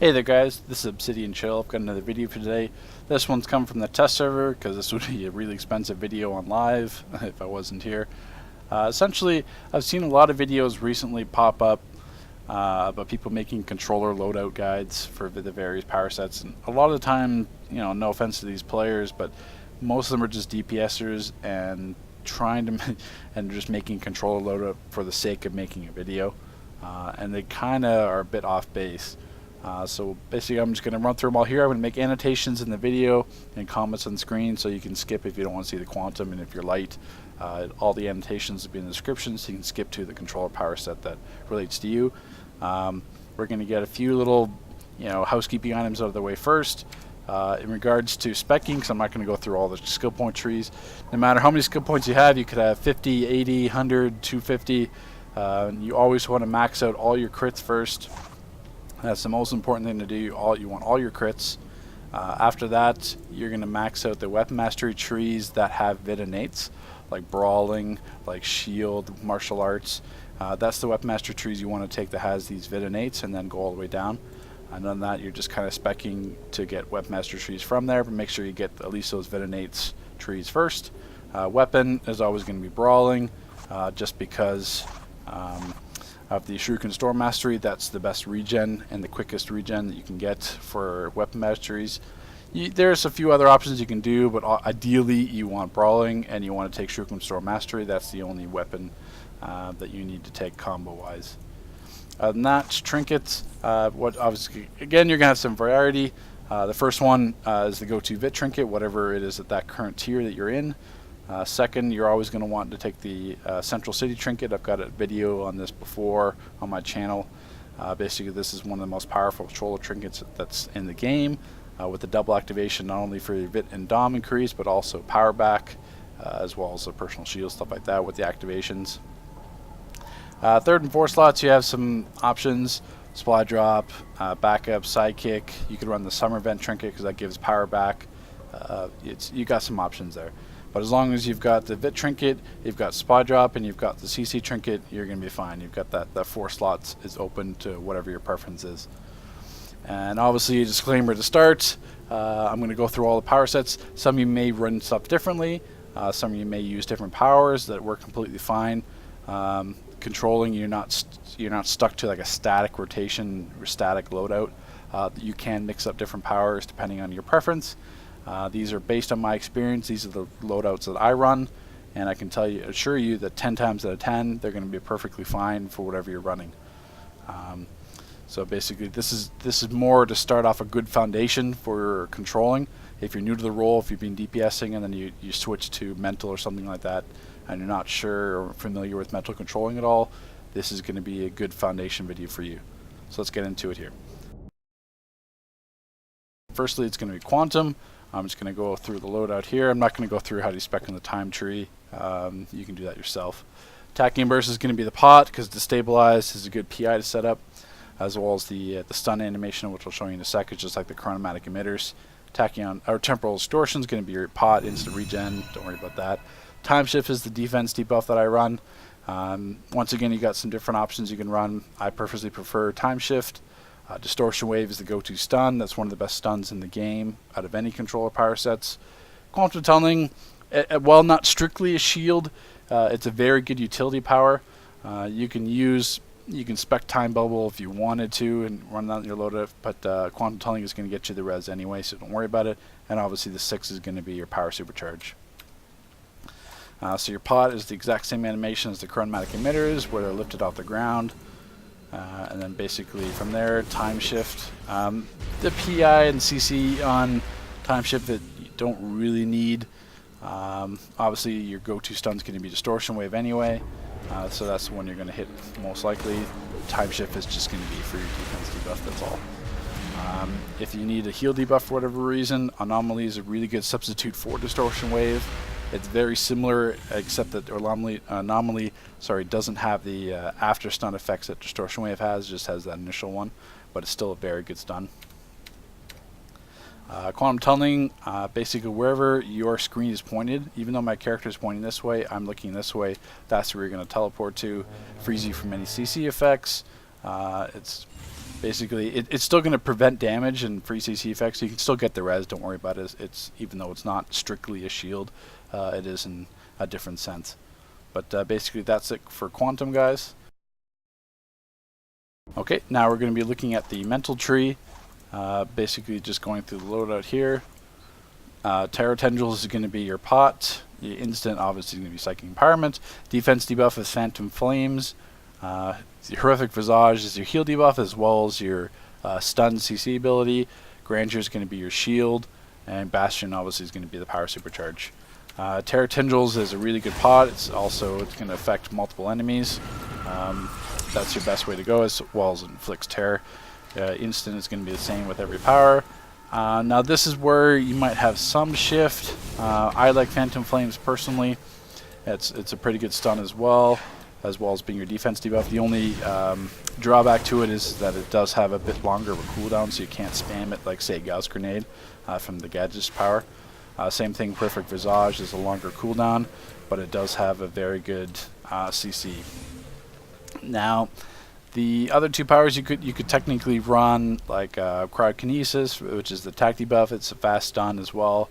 Hey there guys, this is Obsidian Chill. I've got another video for today. This one's come from the test server because this would be a really expensive video on live if I wasn't here. Essentially, I've seen a lot of videos recently pop up about people making controller loadout guides for the various power sets, and a lot of the time, you know, no offense to these players, but most of them are just DPSers and trying to and just making controller loadout for the sake of making a video, and they kind of are a bit off base. So basically I'm just going to run through them all here. I'm going to make annotations in the video and comments on the screen so you can skip if you don't want to see the quantum, and if you're light, all the annotations will be in the description so you can skip to the controller power set that relates to you. We're going to get a few little housekeeping items out of the way first. In regards to speccing, because I'm not going to go through all the skill point trees. No matter how many skill points you have, you could have 50, 80, 100, 250. You always want to max out all your crits first. That's the most important thing to do. You want all your crits. After that, you're going to max out the weapon mastery trees that have vid innates, like brawling, like shield, martial arts. That's the weapon mastery trees you want to take that has these vid innates, and then go all the way down. And on that, you're just kind of speccing to get weapon mastery trees from there, but make sure you get at least those vid innates trees first. Weapon is always going to be brawling, just because of the Shuriken Storm Mastery. That's the best regen and the quickest regen that you can get for weapon masteries. There's a few other options you can do, but ideally you want Brawling and you want to take Shuriken Storm Mastery. That's the only weapon that you need to take combo wise. Other than that, trinkets. Obviously, again, you're going to have some variety. The first one is the go-to Vit trinket, whatever it is at that current tier that you're in. Second, you're always going to want to take the Central City trinket. I've got a video on this before on my channel. Basically, this is one of the most powerful controller trinkets that's in the game, with the double activation not only for your Vit and Dom increase, but also power back, as well as the personal shield, stuff like that with the activations. Third and fourth slots, you have some options. Supply drop, backup, sidekick. You could run the summer vent trinket because that gives power back. You got some options there. But as long as you've got the Vit trinket, you've got supply drop, and you've got the CC trinket, you're going to be fine. You've got that 4 slots is open to whatever your preference is. And obviously, a disclaimer to start, I'm going to go through all the power sets. Some of you may run stuff differently. Some of you may use different powers that work completely fine. Controlling, you're not stuck to like a static rotation or static loadout. You can mix up different powers depending on your preference. These are based on my experience. These are the loadouts that I run, and I can assure you that 10 times out of 10 they're going to be perfectly fine for whatever you're running. So basically, this is more to start off a good foundation for controlling. If you're new to the role, if you've been DPSing and then you switch to mental or something like that, and you're not sure or familiar with mental controlling at all, this is going to be a good foundation video for you. So let's get into it here. Firstly, it's going to be Quantum. I'm just going to go through the loadout here. I'm not going to go through how to spec in the time tree. You can do that yourself. Attacking burst is going to be the pot because destabilize is a good PI to set up, as well as the stun animation, which I'll show you in a second, just like the chromatic emitters. Tachyon or temporal distortion is going to be your pot, instant regen. Don't worry about that. Time shift is the defense debuff that I run. Once again, you got some different options you can run. I personally prefer time shift. Distortion Wave is the go-to stun. That's one of the best stuns in the game out of any controller power sets. Quantum Tunneling, while not strictly a shield, it's a very good utility power. You can spec Time Bubble if you wanted to and run that in your loadout, but Quantum Tunneling is going to get you the res anyway, so don't worry about it. And obviously the 6 is going to be your power supercharge. So your pot is the exact same animation as the chromatic emitters, where they're lifted off the ground. And then basically from there, time shift. The PI and CC on time shift that you don't really need. Obviously your go-to stun is going to be Distortion Wave anyway, so that's the one you're going to hit most likely. Time shift is just going to be for your defense debuff, that's all. If you need a heal debuff for whatever reason, Anomaly is a really good substitute for Distortion Wave. It's very similar, except that Anomaly doesn't have the after stun effects that Distortion Wave has, just has that initial one, but it's still a very good stun. Quantum Tunneling, basically wherever your screen is pointed, even though my character is pointing this way, I'm looking this way, that's where you're going to teleport to. Frees you from any CC effects. It's basically it's still going to prevent damage and free CC effects. So you can still get the res. Don't worry about it. It's even though it's not strictly a shield, it is in a different sense. But basically that's it for Quantum, guys. Okay, now we're going to be looking at the mental tree. Basically just going through the loadout here. Terror Tendrils is going to be your pot. Your instant obviously is going to be Psychic Empowerment. Defense debuff is Phantom Flames. Your Horrific Visage is your heal debuff, as well as your stun CC ability. Grandeur is going to be your shield, and Bastion obviously is going to be the power supercharge. Terror Tendrils is a really good pot. It's going to affect multiple enemies. That's your best way to go, as well as inflicts terror. Instant is going to be the same with every power. Now this is where you might have some shift. I like Phantom Flames personally. It's a pretty good stun as well as being your defense debuff. The only drawback to it is that it does have a bit longer of a cooldown, so you can't spam it like, say, Gauss Grenade from the Gadget's power. Same thing, Perfect Visage is a longer cooldown, but it does have a very good CC. Now, the other two powers you could technically run, like Cryokinesis, which is the attack debuff. It's a fast stun as well.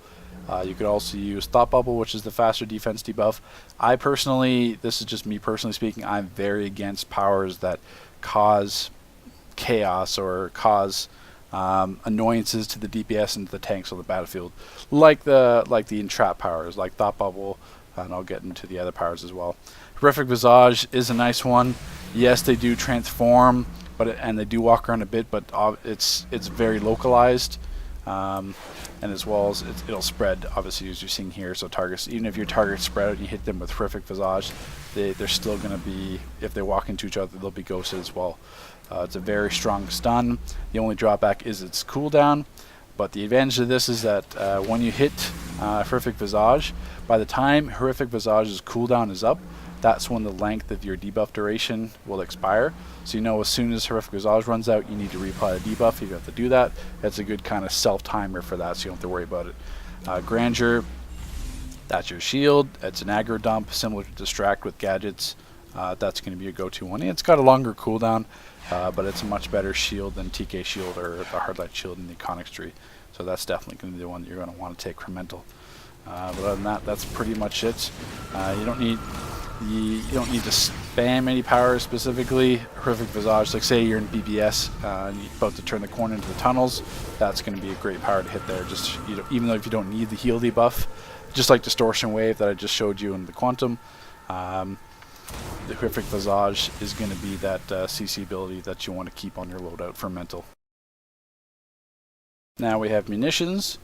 You could also use Thought Bubble, which is the faster defense debuff. I personally, this is just me personally speaking, I'm very against powers that cause chaos or cause annoyances to the DPS and to the tanks on the battlefield, like the entrap powers, like Thought Bubble, and I'll get into the other powers as well. Horrific Visage is a nice one. Yes, they do transform, and they do walk around a bit, but it's very localized, and as well as it'll spread, obviously, as you're seeing here. So targets, even if your targets spread out and you hit them with Horrific Visage, they're still going to be, if they walk into each other, they'll be ghosted as well. It's a very strong stun. The only drawback is its cooldown, but the advantage of this is that when you hit Horrific Visage, by the time Horrific Visage's cooldown is up, that's when the length of your debuff duration will expire. So you know as soon as Horrific Visage runs out, you need to reapply the debuff. If you have to do that, it's a good kind of self-timer for that, so you don't have to worry about it. Grandeur, that's your shield. It's an aggro dump, similar to Distract with gadgets. That's going to be your go-to one. And it's got a longer cooldown, but it's a much better shield than TK Shield or the Hardlight Shield in the Iconics tree. So that's definitely going to be the one that you're going to want to take from mental. But other than that, that's pretty much it. You don't need to spam any powers specifically. Horrific Visage, like say you're in BBS and you're about to turn the corner into the tunnels, that's going to be a great power to hit there. Just even though if you don't need the heal debuff, just like Distortion Wave that I just showed you in the Quantum, the Horrific Visage is going to be that CC ability that you want to keep on your loadout for mental. Now we have Munitions.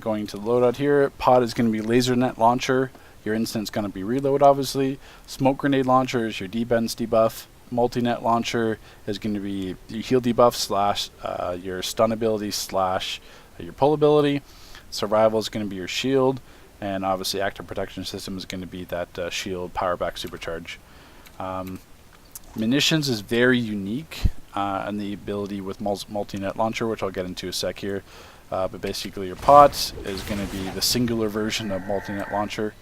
Going to the loadout here, Pod is going to be Laser Net Launcher. Your instant's going to be Reload, obviously. Smoke Grenade Launcher is your defense debuff. Multi-Net Launcher is going to be your heal debuff slash your stun ability slash your pull ability. Survival is going to be your shield. And obviously Active Protection System is going to be that shield power back supercharge. Munitions is very unique in the ability with Multi-Net Launcher, which I'll get into a sec here. But basically your pot is going to be the singular version of Multi-Net Launcher.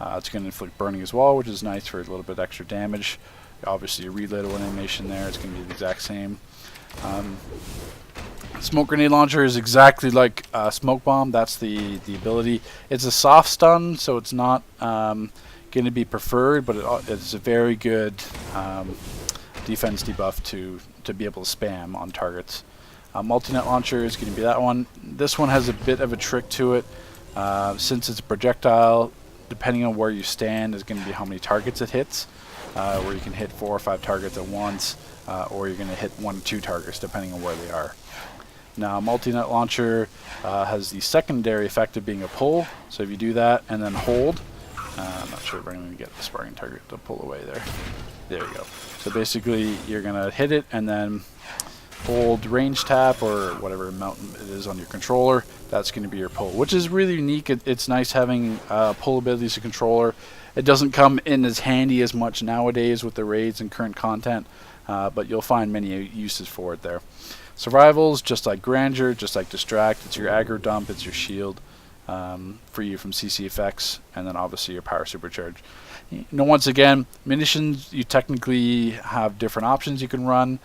It's going to inflict burning as well, which is nice for a little bit extra damage. Obviously a reload animation there, it's going to be the exact same. Smoke Grenade Launcher is exactly like Smoke Bomb. That's the ability. It's a soft stun, so it's not going to be preferred, but it's a very good defense debuff to be able to spam on targets. Multi-Net Launcher is going to be that one. This one has a bit of a trick to it. Since it's a projectile, depending on where you stand is going to be how many targets it hits, where you can hit 4 or 5 targets at once, or you're going to hit 1 or 2 targets depending on where they are. Now Multi-Net Launcher has the secondary effect of being a pull, so if you do that and then hold, I'm not sure if I'm going to get the sparking target to pull away there. There you go. So basically you're going to hit it and then hold range tap or whatever amount it is on your controller. That's going to be your pull, which is really unique. It's nice having pull abilities to controller. It doesn't come in as handy as much nowadays with the raids and current content, but you'll find many uses for it there. Survivals, just like Grandeur, just like Distract, it's your aggro dump, it's your shield for you from CC effects, and then obviously your power supercharge. You know, once again, Munitions, you technically have different options you can run.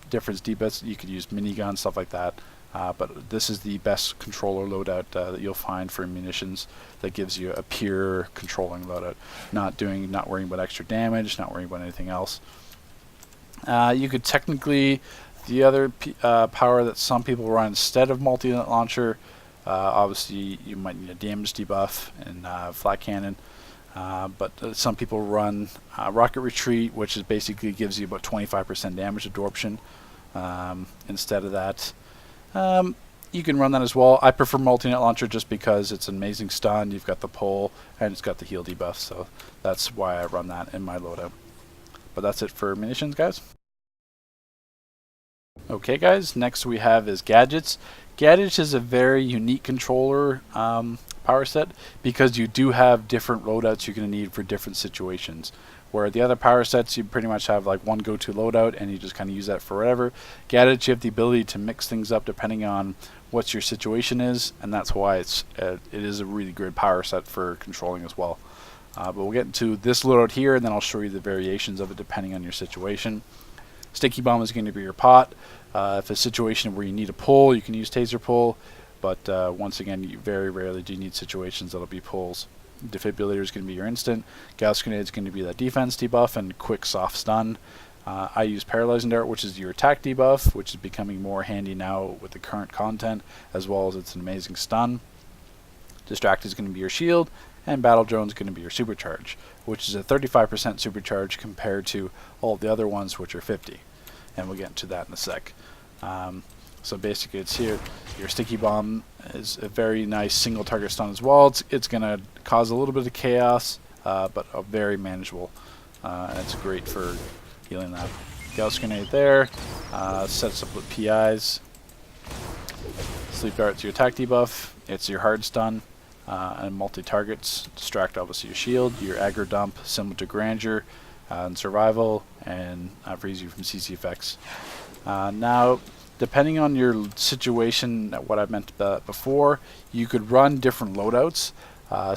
different debuffs. You could use minigun, stuff like that. But this is the best controller loadout that you'll find for munitions, that gives you a pure controlling loadout, not worrying about extra damage, not worrying about anything else. You could technically, the other power that some people run instead of multi-unit launcher, obviously you might need a damage debuff and flat cannon, but some people run rocket retreat, which is basically gives you about 25% damage absorption instead of that. You can run that as well. I prefer multi-unit launcher just because it's an amazing stun. You've got the pull and it's got the heal debuff, so that's why I run that in my loadout. But that's it for munitions, guys. Okay, guys, next we have is gadgets. Gadgets is a very unique controller power set because you do have different loadouts you're going to need for different situations. Where the other power sets, you pretty much have like one go-to loadout and you just kind of use that for whatever. Gadgets, you have the ability to mix things up depending on what your situation is, and that's why it is a really good power set for controlling as well. But we'll get into this loadout here, and then I'll show you the variations of it depending on your situation. Sticky bomb is going to be your pot. If a situation where you need a pull, you can use taser pull, but once again, you very rarely do you need situations that'll be pulls. Defibrillator is going to be your instant. Gauss grenade is going to be that defense debuff and quick soft stun. I use paralyzing dart, which is your attack debuff, which is becoming more handy now with the current content, as well as it's an amazing stun. Distract is going to be your shield, and battle drone is going to be your supercharge, which is a 35% supercharge compared to all the other ones, which are 50. And we'll get into that in a sec. So basically it's here. Your sticky bomb is a very nice single target stun as well. It's going to cause a little bit of chaos, but very manageable. And it's great for healing that. Gauss grenade there. Sets up with PIs. Sleep dart's your attack debuff. It's your hard stun. And multi-targets. Distract obviously your shield. Your aggro dump, similar to grandeur and survival, and frees you from CC effects. Now, depending on your situation, what I meant before, you could run different loadouts.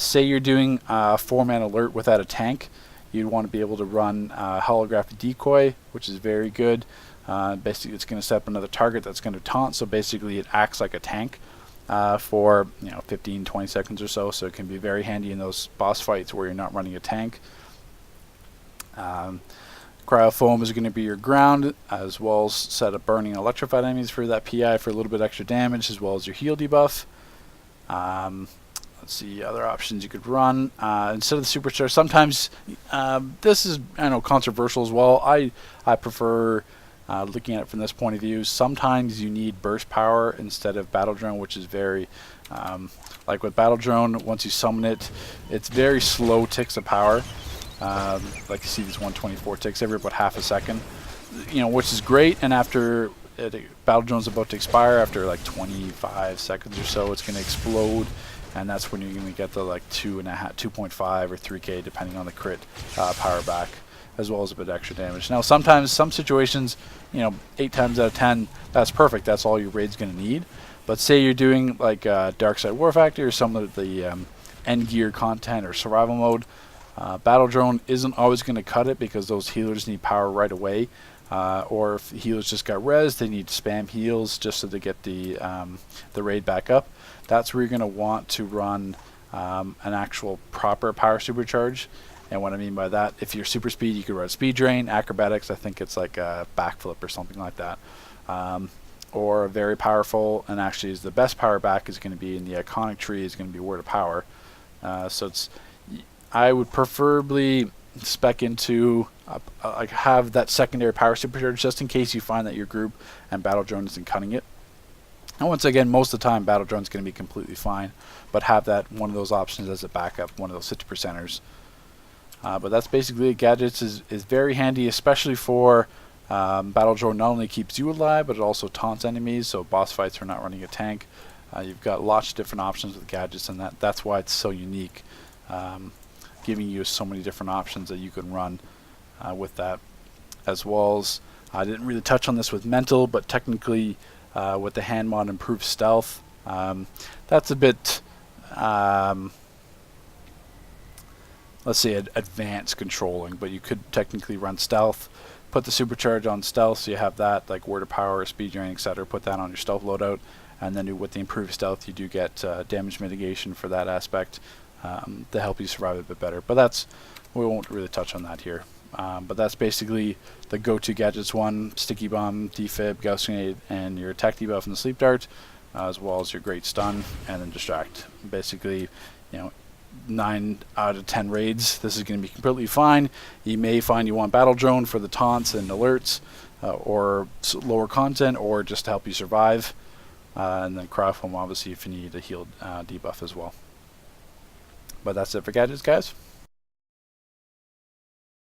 Say you're doing a 4-man alert without a tank, you'd want to be able to run holographic decoy, which is very good. Basically, it's going to set up another target that's going to taunt, so basically it acts like a tank for 15-20 seconds or so. So it can be very handy in those boss fights where you're not running a tank. Cryofoam is going to be your ground, as well as set up burning electrified enemies for that PI for a little bit extra damage, as well as your heal debuff. Let's see other options you could run instead of the supercharge. Sometimes this is controversial as well. I prefer looking at it from this point of view. Sometimes you need burst power instead of battle drone, which is very like with battle drone. Once you summon it, it's very slow ticks of power. Like you see these 124 ticks every about half a second, which is great. And after battle drone's about to expire, after like 25 seconds or so, it's going to explode, and that's when you're going to get the like 2.5 or 3k depending on the crit power back, as well as a bit extra damage. Now sometimes some situations, 8 times out of 10, that's perfect. That's all your raid's going to need. But say you're doing like Dark Side War Factor or some of the end gear content or survival mode, battle drone isn't always going to cut it because those healers need power right away, or if the healers just got res, they need to spam heals just so they get the raid back up. That's where you're going to want to run an actual proper power supercharge. And what I mean by that, if you're super speed, you could run speed drain. Acrobatics, I think it's like a backflip or something like that. Or very powerful, and actually is the best power back is going to be in the iconic tree, is going to be word of power. So I would preferably spec into like have that secondary power supercharge just in case you find that your group and battle drone isn't cutting it. And once again, most of the time battle drone is going to be completely fine, but have that one of those options as a backup, one of those 50%ers. But that's basically it. Gadgets is very handy, especially for battle drone. Not only keeps you alive, but it also taunts enemies, so boss fights are not running a tank. You've got lots of different options with gadgets, and that's why it's so unique, giving you so many different options that you can run with that. As well as, I didn't really touch on this with mental, but technically with the hand mod improved stealth. That's a bit, let's say advanced controlling, but you could technically run stealth. put the supercharge on stealth, so you have that, like word of power, speed drain, etc. Put that on your stealth loadout, and then with the improved stealth, you do get damage mitigation for that aspect to help you survive a bit better. But we won't really touch on that here. But that's basically the go-to gadgets: one, sticky bomb, defib, gauss grenade, and your attack debuff and the sleep dart, as well as your great stun, and then distract. Basically, 9 out of 10 raids, this is going to be completely fine. You may find you want battle drone for the taunts and alerts, or lower content, or just to help you survive. And then cryofoam, obviously, if you need a heal debuff as well. But that's it for gadgets, guys.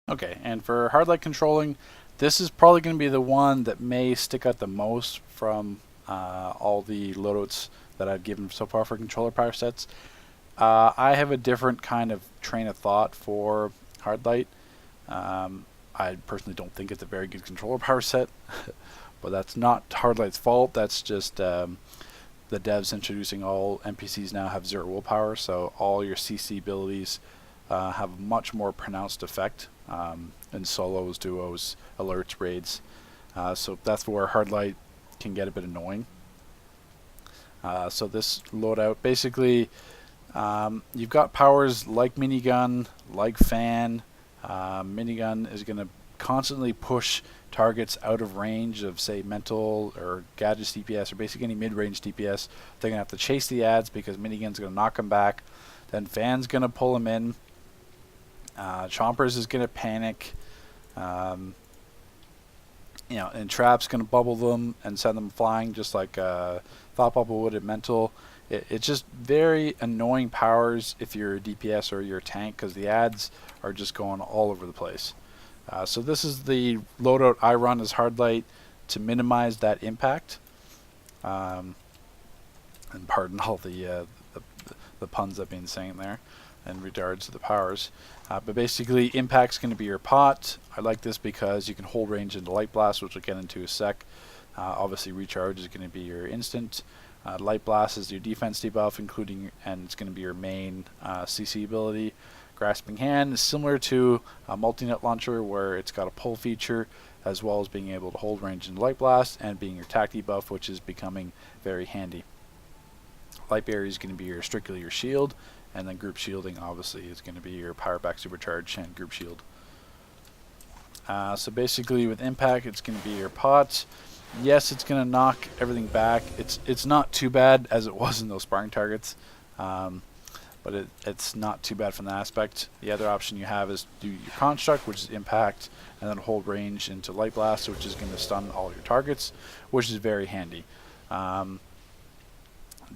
Okay, and for Hardlight controlling, this is probably going to be the one that may stick out the most from all the loadouts that I've given so far for controller power sets. I have a different kind of train of thought for Hardlight. I personally don't think it's a very good controller power set, but that's not Hardlight's fault. That's just the devs introducing all NPCs now have 0 willpower, so all your CC abilities have a much more pronounced effect in solos, duos, alerts, raids. So that's where Hardlight can get a bit annoying. So this loadout, basically, you've got powers like minigun, like fan. Minigun is going to constantly push targets out of range of, say, mental or gadgets DPS, or basically any mid-range DPS. They're going to have to chase the ads because minigun's going to knock them back. Then fan's going to pull them in. Chompers is going to panic. And Trap's going to bubble them and send them flying, just like Thought Bubble would at mental. It's just very annoying powers if you're a DPS or you're a tank, because the ads are just going all over the place. So this is the loadout I run as Hardlight to minimize that impact. And pardon all the puns I've been saying there in regards to the powers. But basically, impact's going to be your pot. I like this because you can hold range into Light Blast, which we'll get into in a sec. Obviously, recharge is going to be your instant. Light Blast is your defense debuff, and it's going to be your main CC ability. Grasping Hand is similar to a multi-net launcher, where it's got a pull feature, as well as being able to hold range in Light Blast, and being your attack debuff, which is becoming very handy. Light Barrier is going to be strictly your shield, and then group shielding obviously is going to be your power back supercharge and group shield. So basically, with impact, it's going to be your pot. Yes, it's going to knock everything back. It's not too bad as it was in those sparring targets, but it's not too bad from that aspect. The other option you have is do your construct, which is impact, and then hold range into Light Blast, which is going to stun all your targets, which is very handy.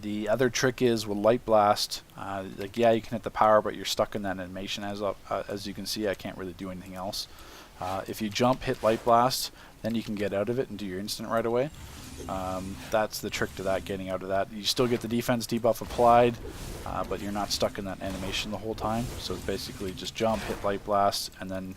The other trick is with Light Blast, yeah, you can hit the power, but you're stuck in that animation. As you can see, I can't really do anything else. If you jump, hit Light Blast, then you can get out of it and do your instant right away. That's the trick to that, getting out of that. You still get the defense debuff applied, but you're not stuck in that animation the whole time. So it's basically just jump, hit Light Blast, and then,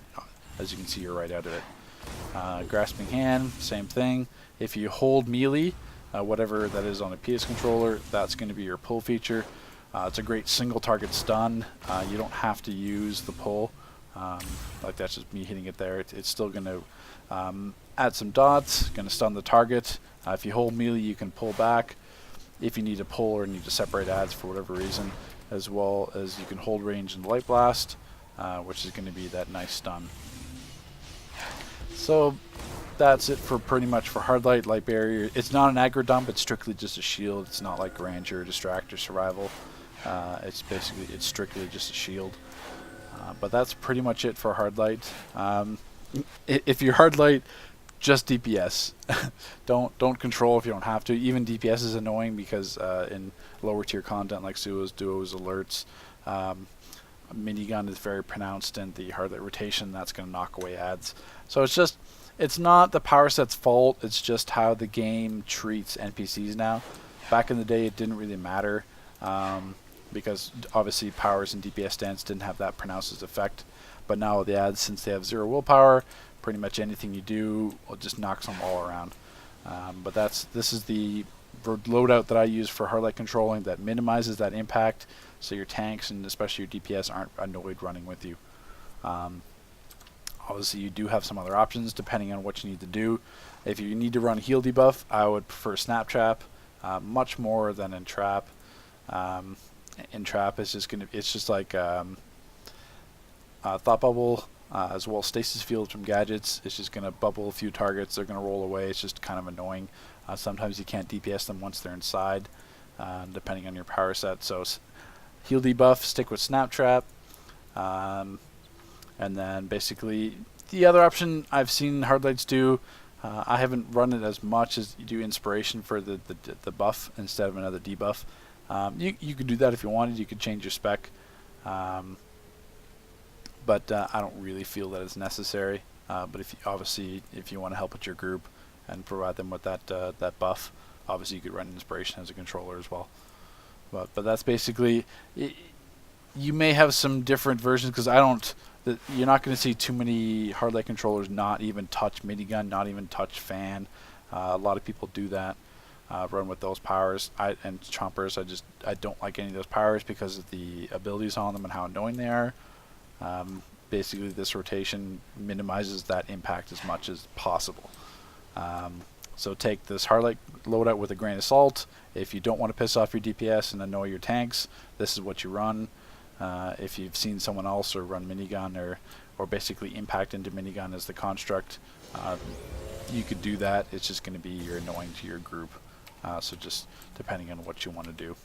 as you can see, you're right out of it. Grasping Hand, same thing. If you hold melee, whatever that is on a PS controller, that's going to be your pull feature. It's a great single target stun. You don't have to use the pull. Like, that's just me hitting it there. It's still going to add some dots, going to stun the target. If you hold melee, you can pull back if you need to pull or need to separate ads for whatever reason, as well as you can hold range in Light Blast, which is going to be that nice stun. So that's it for pretty much for Hardlight. Light Barrier, it's not an aggro dump, it's strictly just a shield. It's not like Ranger, Distract, or Survival. It's strictly just a shield. But that's pretty much it for Hardlight. If you're Hardlight, just DPS. don't control if you don't have to. Even DPS is annoying because in lower tier content like suos, duos, alerts, minigun is very pronounced, and the Hardlight rotation, that's going to knock away ads. So it's not the power set's fault, it's just how the game treats NPCs now. Back in the day, it didn't really matter, because obviously powers and DPS stance didn't have that pronounced effect. But now the ads, since they have 0 willpower, pretty much anything you do just knocks them all around. But this is the loadout that I use for Hardlight controlling that minimizes that impact, so your tanks and especially your DPS aren't annoyed running with you. obviously you do have some other options depending on what you need to do. If you need to run heal debuff, I would prefer Snap Trap much more than in Trap. In Trap, it's just like Thought Bubble, as well as Stasis Field from gadgets. It's just going to bubble a few targets. They're going to roll away. It's just kind of annoying. Sometimes you can't DPS them once they're inside, depending on your power set. So heal debuff, stick with Snap Trap. And then basically the other option I've seen Hardlights do, I haven't run it as much as you do Inspiration for the buff instead of another debuff. You could do that if you wanted. You could change your spec. But I don't really feel that it's necessary. But obviously if you want to help with your group and provide them with that buff, obviously you could run Inspiration as a controller as well. But that's basically it. You may have some different versions because you're not going to see too many Hardlight controllers not even touch minigun, not even touch fan. A lot of people do that. Run with those powers and chompers. I don't like any of those powers because of the abilities on them and how annoying they are. Basically this rotation minimizes that impact as much as possible. So take this Hardlight loadout with a grain of salt. If you don't want to piss off your DPS and annoy your tanks, this is what you run. If you've seen someone else or run minigun or basically impact into minigun as the construct, you could do that. It's just going to be you're annoying to your group. So just depending on what you want to do.